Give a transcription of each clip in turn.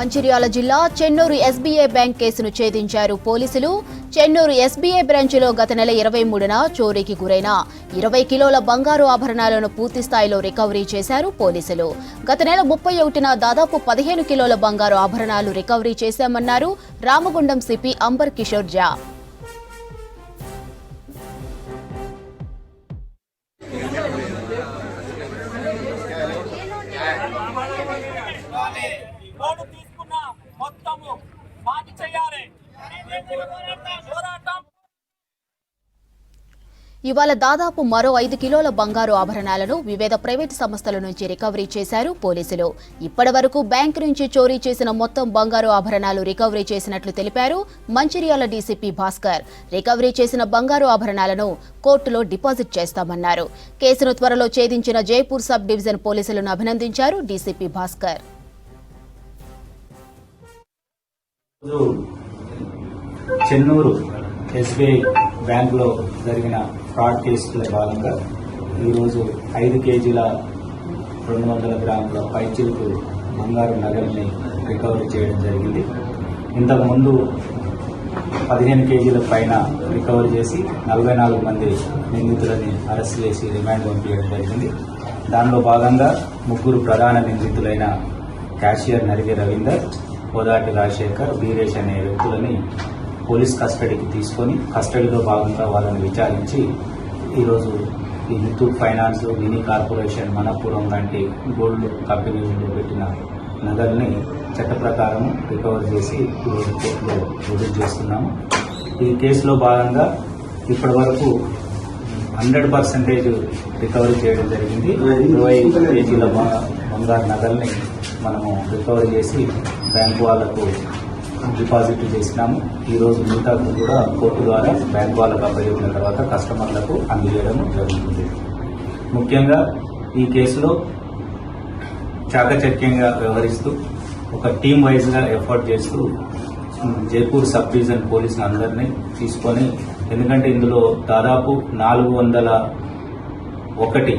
మంచిర్యాల జిల్లా Chennur SBI bank కేసును ఛేదించారు పోలీసులు. చెన్నూరు ఎస్బీఐ బ్రాంచ్లో గత నెల 23న చోరీకి గురైన 20 కిలోల బంగారు ఆభరణాలను పూర్తి స్థాయిలో రికవరీ చేశారు పోలీసులు. గత నెల 31న దాదాపు 15 కిలోల బంగారు ఆభరణాలు రికవరీ చేశామన్నారు రామగుండం సిపి అంబర్ కిషోర్ జా. ఇవాళ దాదాపు మరో 5 కిలోల బంగారు ఆభరణాలను వివిధ ప్రైవేటు సంస్థల నుంచి రికవరీ చేశారు పోలీసులు. ఇప్పటి వరకు బ్యాంకు నుంచి చోరీ చేసిన మొత్తం బంగారు ఆభరణాలు రికవరీ చేసినట్లు తెలిపారు మంచిర్యాల డీసీపీ భాస్కర్. రికవరీ చేసిన బంగారు ఆభరణాలను కోర్టులో డిపాజిట్ చేస్తామన్నారు. కేసును త్వరలో ఛేదించిన జైపూర్ సబ్ డివిజన్ పోలీసులను అభినందించారు డీసీపీ భాస్కర్. చెన్నూరు ఎస్బీఐ బ్యాంకులో జరిగిన ఫ్రాడ్ కేసులో భాగంగా ఈరోజు 5 కేజీల 200 గ్రాముల పైచిలుకు బంగారు నగల్ని రికవరీ చేయడం జరిగింది. ఇంతకుముందు 15 కేజీల పైన రికవరీ చేసి 44 మంది నిందితులని అరెస్ట్ చేసి రిమాండ్ పంపించడం జరిగింది. దానిలో భాగంగా 3 ప్రధాన నిందితులైన క్యాషియర్ నరిగే రవీందర్, కోదాటి రాజశేఖర్, వీరేష్ అనే వ్యక్తులని పోలీస్ కస్టడీకి తీసుకొని కస్టడీలో భాగంగా వాళ్ళని విచారించి ఈరోజు ఈ Muthoot finance, mini corporation, Manappuram లాంటి గోల్డ్ కంపెనీలలో పెట్టిన నగల్ని చట్ట ప్రకారం రికవర్ చేసి ఈరోజు కోర్టులో రిలీజ్ చేస్తున్నాము. ఈ కేసులో భాగంగా ఇప్పటి వరకు 100% రికవరీ చేయడం జరిగింది. 20 కేజీల బంగారు నగల్ని మనము రికవరీ చేసి బ్యాంకు వాళ్లకు డిపాజిట్ చేసినాము. ఈరోజు మిగతా కూడా కోర్టు ద్వారా బ్యాంకు వాళ్ళకు అప్పగించిన తర్వాత కస్టమర్లకు అందజేయడం జరుగుతుంది. ముఖ్యంగా ఈ కేసులో చాకచక్యంగా వ్యవహరిస్తూ ఒక టీం వైజ్ గా ఎఫర్ట్ చేస్తూ జైపూర్ సబ్ డివిజన్ పోలీసులు అందరినీ తీసుకొని, ఎందుకంటే ఇందులో దాదాపు 401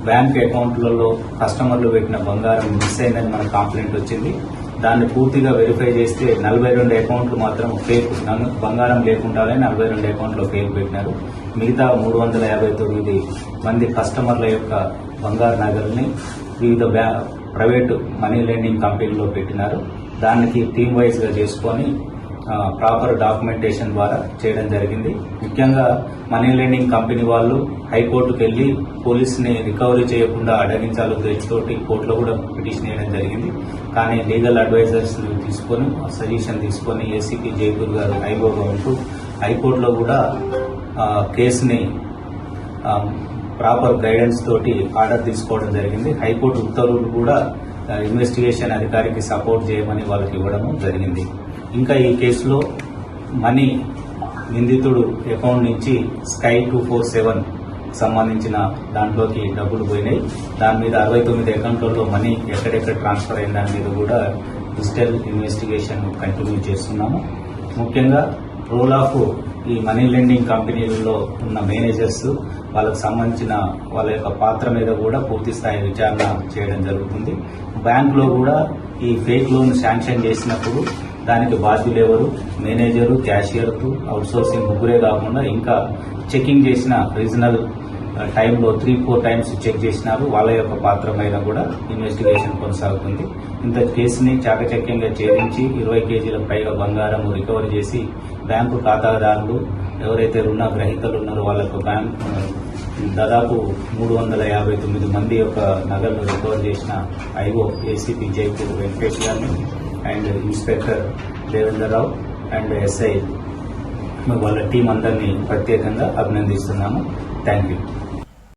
బ్యాంక్ అకౌంట్లలో కస్టమర్లు పెట్టిన బంగారం మిస్ అయిందని మనకు కంప్లైంట్ వచ్చింది. దాన్ని పూర్తిగా వెరిఫై చేస్తే 42 అకౌంట్లు మాత్రం ఫేక్, బంగారం లేకుండానే 42 అకౌంట్లో ఫేక్ పెట్టినారు. మిగతా 359 మంది కస్టమర్ల యొక్క బంగారు నగల్ని వివిధ ప్రైవేటు మనీ లెండింగ్ కంపెనీలో పెట్టినారు. దానికి టీమ్ వైజ్ గా చేసుకొని ప్రాపర్ డాక్యుమెంటేషన్ ద్వారా చేయడం జరిగింది. ముఖ్యంగా మనీ లెండింగ్ కంపెనీ వాళ్ళు హైకోర్టుకు వెళ్లి పోలీసుని రికవరీ చేయకుండా అడ్డగించాలి ఉద్దేశంతోటి కోర్టులో కూడా పిటిషన్ వేయడం జరిగింది. కానీ లీగల్ అడ్వైజర్స్ తీసుకొని సజెషన్ తీసుకొని ఏసీపీ జైపూర్ గారు ఐగోగా ఉంటూ హైకోర్టులో కూడా కేసుని ప్రాపర్ గైడెన్స్ తోటి ఆర్డర్ తీసుకోవడం జరిగింది. హైకోర్టు ఉత్తర్వులు కూడా ఇన్వెస్టిగేషన్ అధికారికి సపోర్ట్ చేయమని వాళ్ళకి ఇవ్వడం జరిగింది. ఇంకా ఈ కేసులో మనీ నిందితుడు అకౌంట్ నుంచి స్కై 247 సంబంధించిన దాంట్లోకి డబ్బులు పోయినాయి. దాని మీద 69 అకౌంట్లలో మనీ ఎక్కడెక్కడ ట్రాన్స్ఫర్ అయిన దాని మీద కూడా డిజిటల్ ఇన్వెస్టిగేషన్ కంటిన్యూ చేస్తున్నాము. ముఖ్యంగా రోల్ ఆఫ్ ఈ మనీ లెండింగ్ కంపెనీలలో ఉన్న మేనేజర్స్, వాళ్ళకు సంబంధించిన వాళ్ళ యొక్క పాత్ర మీద కూడా పూర్తి స్థాయి విచారణ చేయడం జరుగుతుంది. బ్యాంకులో కూడా ఈ ఫేక్ లోన్ శాంక్షన్ చేసినప్పుడు దానికి బాధ్యులు ఎవరు, మేనేజరు, క్యాషియర్, అవుట్సోర్సింగ్ ముగ్గురే కాకుండా ఇంకా చెకింగ్ చేసిన రీజనల్ టైంలో 3-4 టైమ్స్ చెక్ చేసినారు. వాళ్ళ యొక్క పాత్ర పైన కూడా ఇన్వెస్టిగేషన్ కొనసాగుతుంది. ఇంత కేసుని చాకచక్యంగా ఛేదించి 20 కేజీల పైగా బంగారం రికవరీ చేసి బ్యాంకు ఖాతాదారులు ఎవరైతే రుణ గ్రహీతలు ఉన్నారో వాళ్ళకు దాదాపు 359 మంది యొక్క నగలను రికవర్ చేసిన ఐఓ ఏసీపీ జైపూర్ వెంకటేష్ గారిని and inspector Devendra Rao and SI వాళ్ళ టీం అందరినీ ప్రత్యేకంగా అభినందిస్తున్నాము. Thank you.